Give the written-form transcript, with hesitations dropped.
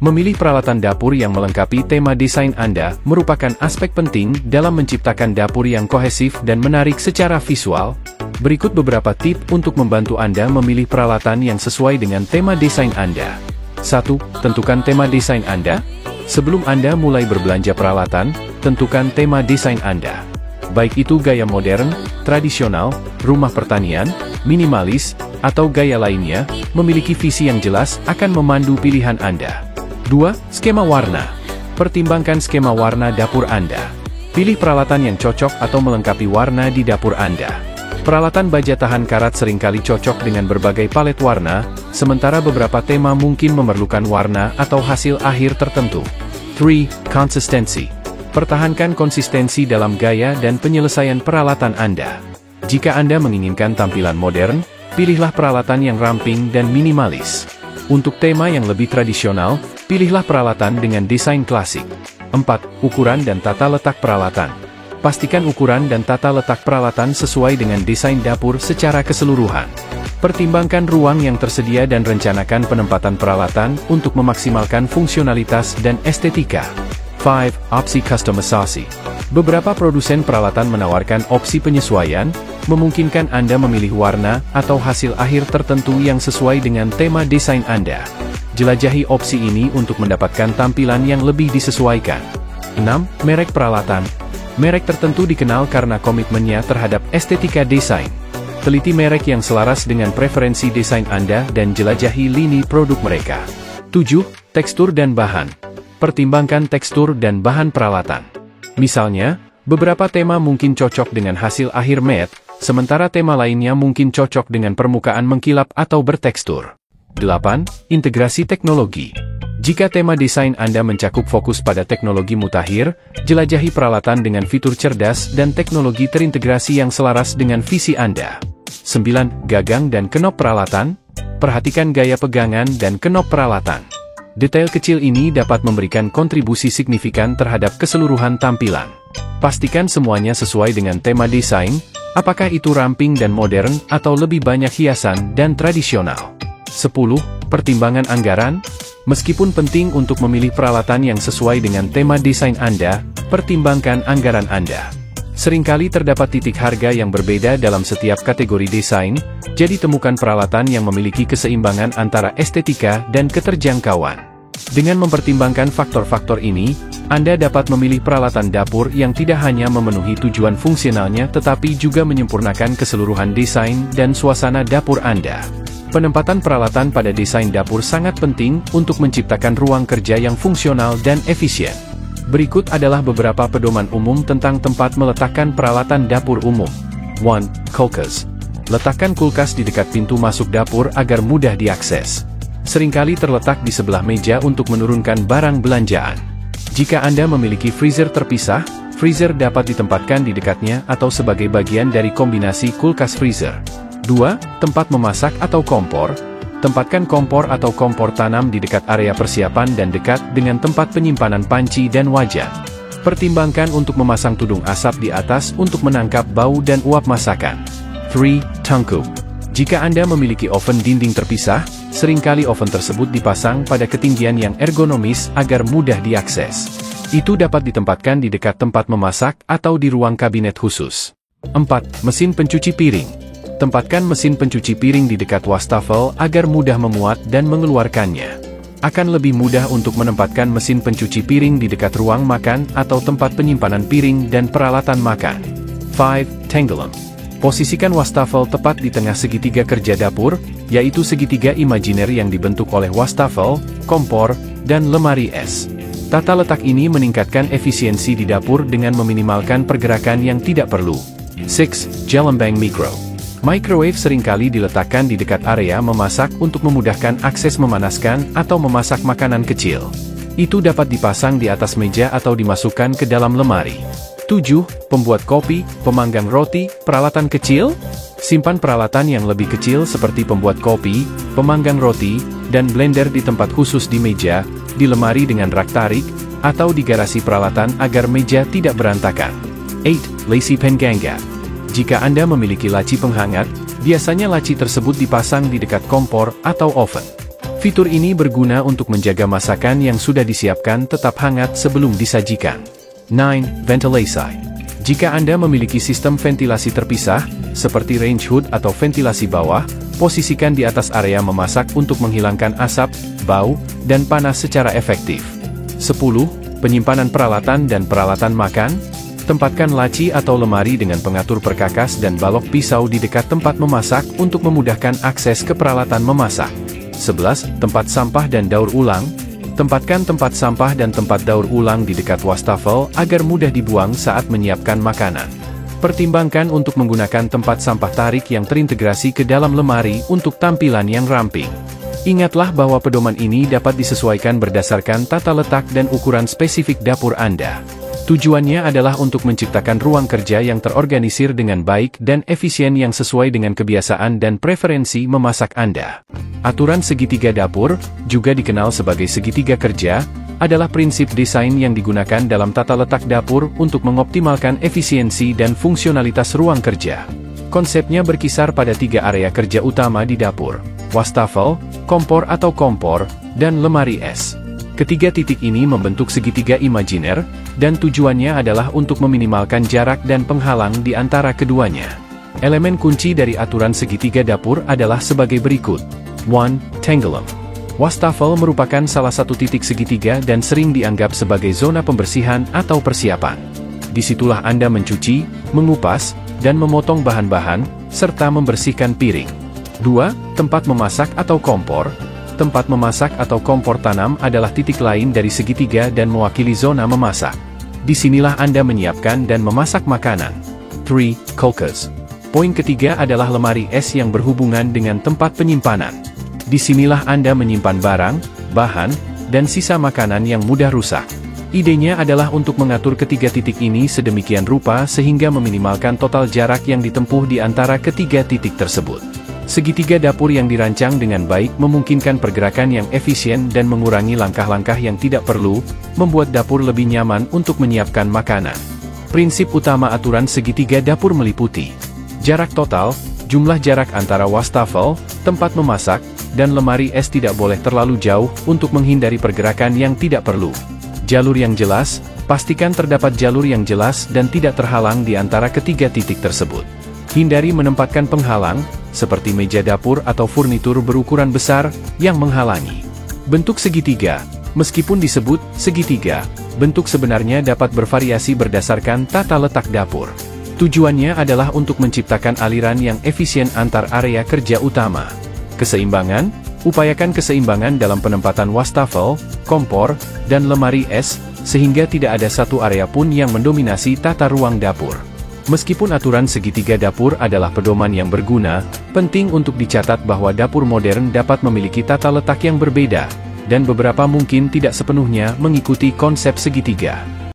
Memilih peralatan dapur yang melengkapi tema desain Anda merupakan aspek penting dalam menciptakan dapur yang kohesif dan menarik secara visual. Berikut beberapa tips untuk membantu Anda memilih peralatan yang sesuai dengan tema desain Anda. 1. Tentukan tema desain Anda. Sebelum Anda mulai berbelanja peralatan, tentukan tema desain Anda. Baik itu gaya modern, tradisional, rumah pertanian, minimalis, atau gaya lainnya, memiliki visi yang jelas akan memandu pilihan Anda. 2. Skema warna. Pertimbangkan skema warna dapur Anda. Pilih peralatan yang cocok atau melengkapi warna di dapur Anda. Peralatan baja tahan karat seringkali cocok dengan berbagai palet warna, sementara beberapa tema mungkin memerlukan warna atau hasil akhir tertentu. 3. Konsistensi. Pertahankan konsistensi dalam gaya dan penyelesaian peralatan Anda. Jika Anda menginginkan tampilan modern, pilihlah peralatan yang ramping dan minimalis. Untuk tema yang lebih tradisional, pilihlah peralatan dengan desain klasik. 4. Ukuran dan tata letak peralatan. Pastikan ukuran dan tata letak peralatan sesuai dengan desain dapur secara keseluruhan. Pertimbangkan ruang yang tersedia dan rencanakan penempatan peralatan untuk memaksimalkan fungsionalitas dan estetika. 5. Opsi kustomisasi. Beberapa produsen peralatan menawarkan opsi penyesuaian, memungkinkan Anda memilih warna atau hasil akhir tertentu yang sesuai dengan tema desain Anda. Jelajahi opsi ini untuk mendapatkan tampilan yang lebih disesuaikan. 6. Merek peralatan. Merek tertentu dikenal karena komitmennya terhadap estetika desain. Teliti merek yang selaras dengan preferensi desain Anda dan jelajahi lini produk mereka. 7. Tekstur dan bahan. Pertimbangkan tekstur dan bahan peralatan. Misalnya, beberapa tema mungkin cocok dengan hasil akhir matte, sementara tema lainnya mungkin cocok dengan permukaan mengkilap atau bertekstur. 8. Integrasi teknologi. Jika tema desain Anda mencakup fokus pada teknologi mutakhir, jelajahi peralatan dengan fitur cerdas dan teknologi terintegrasi yang selaras dengan visi Anda. 9. Gagang dan kenop peralatan. Perhatikan gaya pegangan dan kenop peralatan. Detail kecil ini dapat memberikan kontribusi signifikan terhadap keseluruhan tampilan. Pastikan semuanya sesuai dengan tema desain, apakah itu ramping dan modern atau lebih banyak hiasan dan tradisional. 10. Pertimbangan anggaran. Meskipun penting untuk memilih peralatan yang sesuai dengan tema desain Anda, pertimbangkan anggaran Anda. Seringkali terdapat titik harga yang berbeda dalam setiap kategori desain, jadi temukan peralatan yang memiliki keseimbangan antara estetika dan keterjangkauan. Dengan mempertimbangkan faktor-faktor ini, Anda dapat memilih peralatan dapur yang tidak hanya memenuhi tujuan fungsionalnya tetapi juga menyempurnakan keseluruhan desain dan suasana dapur Anda. Penempatan peralatan pada desain dapur sangat penting untuk menciptakan ruang kerja yang fungsional dan efisien. Berikut adalah beberapa pedoman umum tentang tempat meletakkan peralatan dapur umum. 1. Kulkas. Letakkan kulkas di dekat pintu masuk dapur agar mudah diakses. Seringkali terletak di sebelah meja untuk menurunkan barang belanjaan. Jika Anda memiliki freezer terpisah, freezer dapat ditempatkan di dekatnya atau sebagai bagian dari kombinasi kulkas freezer. 2. Tempat memasak atau kompor. Tempatkan kompor atau kompor tanam di dekat area persiapan dan dekat dengan tempat penyimpanan panci dan wajan. Pertimbangkan untuk memasang tudung asap di atas untuk menangkap bau dan uap masakan. 3. Tungku. Jika Anda memiliki oven dinding terpisah, seringkali oven tersebut dipasang pada ketinggian yang ergonomis agar mudah diakses. Itu dapat ditempatkan di dekat tempat memasak atau di ruang kabinet khusus. 4. Mesin pencuci piring. Tempatkan mesin pencuci piring di dekat wastafel agar mudah memuat dan mengeluarkannya. Akan lebih mudah untuk menempatkan mesin pencuci piring di dekat ruang makan atau tempat penyimpanan piring dan peralatan makan. 5. Tenggelam. Posisikan wastafel tepat di tengah segitiga kerja dapur, yaitu segitiga imajiner yang dibentuk oleh wastafel, kompor, dan lemari es. Tata letak ini meningkatkan efisiensi di dapur dengan meminimalkan pergerakan yang tidak perlu. 6. Gelembang mikro. Microwave seringkali diletakkan di dekat area memasak untuk memudahkan akses memanaskan atau memasak makanan kecil. Itu dapat dipasang di atas meja atau dimasukkan ke dalam lemari. 7. Pembuat kopi, pemanggang roti, peralatan kecil. Simpan peralatan yang lebih kecil seperti pembuat kopi, pemanggang roti, dan blender di tempat khusus di meja, di lemari dengan rak tarik, atau di garasi peralatan agar meja tidak berantakan. 8. Laci penggangga. Jika Anda memiliki laci penghangat, biasanya laci tersebut dipasang di dekat kompor atau oven. Fitur ini berguna untuk menjaga masakan yang sudah disiapkan tetap hangat sebelum disajikan. 9. Ventilasi. Jika Anda memiliki sistem ventilasi terpisah, seperti range hood atau ventilasi bawah, posisikan di atas area memasak untuk menghilangkan asap, bau, dan panas secara efektif. 10. Penyimpanan peralatan dan peralatan makan. Tempatkan laci atau lemari dengan pengatur perkakas dan balok pisau di dekat tempat memasak untuk memudahkan akses ke peralatan memasak. 11. Tempat sampah dan daur ulang. Tempatkan tempat sampah dan tempat daur ulang di dekat wastafel agar mudah dibuang saat menyiapkan makanan. Pertimbangkan untuk menggunakan tempat sampah tarik yang terintegrasi ke dalam lemari untuk tampilan yang ramping. Ingatlah bahwa pedoman ini dapat disesuaikan berdasarkan tata letak dan ukuran spesifik dapur Anda. Tujuannya adalah untuk menciptakan ruang kerja yang terorganisir dengan baik dan efisien yang sesuai dengan kebiasaan dan preferensi memasak Anda. Aturan segitiga dapur, juga dikenal sebagai segitiga kerja, adalah prinsip desain yang digunakan dalam tata letak dapur untuk mengoptimalkan efisiensi dan fungsionalitas ruang kerja. Konsepnya berkisar pada 3 area kerja utama di dapur: wastafel, kompor atau kompor, dan lemari es. Ketiga titik ini membentuk segitiga imajiner, dan tujuannya adalah untuk meminimalkan jarak dan penghalang di antara keduanya. Elemen kunci dari aturan segitiga dapur adalah sebagai berikut. 1. Tangleum. Wastafel merupakan salah satu titik segitiga dan sering dianggap sebagai zona pembersihan atau persiapan. Disitulah Anda mencuci, mengupas, dan memotong bahan-bahan, serta membersihkan piring. 2. Tempat memasak atau kompor. Tempat memasak atau kompor tanam adalah titik lain dari segitiga dan mewakili zona memasak. Disinilah Anda menyiapkan dan memasak makanan. 3. Kulkas. Poin ketiga adalah lemari es yang berhubungan dengan tempat penyimpanan. Disinilah Anda menyimpan barang, bahan, dan sisa makanan yang mudah rusak. Idenya adalah untuk mengatur ketiga titik ini sedemikian rupa sehingga meminimalkan total jarak yang ditempuh di antara ketiga titik tersebut. Segitiga dapur yang dirancang dengan baik memungkinkan pergerakan yang efisien dan mengurangi langkah-langkah yang tidak perlu, membuat dapur lebih nyaman untuk menyiapkan makanan. Prinsip utama aturan segitiga dapur meliputi jarak total, jumlah jarak antara wastafel, tempat memasak, dan lemari es tidak boleh terlalu jauh untuk menghindari pergerakan yang tidak perlu. Jalur yang jelas, pastikan terdapat jalur yang jelas dan tidak terhalang di antara ketiga titik tersebut. Hindari menempatkan penghalang, seperti meja dapur atau furnitur berukuran besar, yang menghalangi. Bentuk segitiga. Meskipun disebut segitiga, bentuk sebenarnya dapat bervariasi berdasarkan tata letak dapur. Tujuannya adalah untuk menciptakan aliran yang efisien antar area kerja utama. Keseimbangan. Upayakan keseimbangan dalam penempatan wastafel, kompor, dan lemari es, sehingga tidak ada satu area pun yang mendominasi tata ruang dapur. Meskipun aturan segitiga dapur adalah pedoman yang berguna, penting untuk dicatat bahwa dapur modern dapat memiliki tata letak yang berbeda, dan beberapa mungkin tidak sepenuhnya mengikuti konsep segitiga.